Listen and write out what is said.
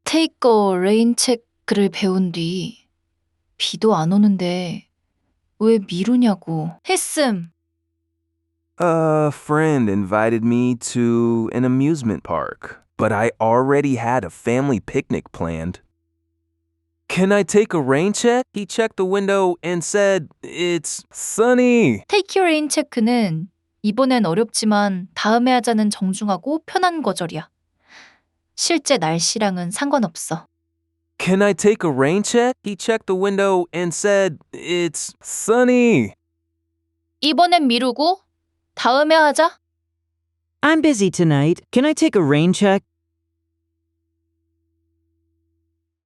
Take a rain check를 배운 뒤 비도 안 오는데 왜 미루냐고. 했음. A friend invited me to an amusement park, but I already had a family picnic planned. Can I take a rain check? He checked the window and said, It's sunny. Take your rain check는 이번엔 어렵지만 다음에 하자는 정중하고 편한 거절이야. 실제 날씨랑은 상관없어. Can I take a rain check? He checked the window and said, It's sunny. 이번엔 미루고 다음에 하자. I'm busy tonight. Can I take a rain check?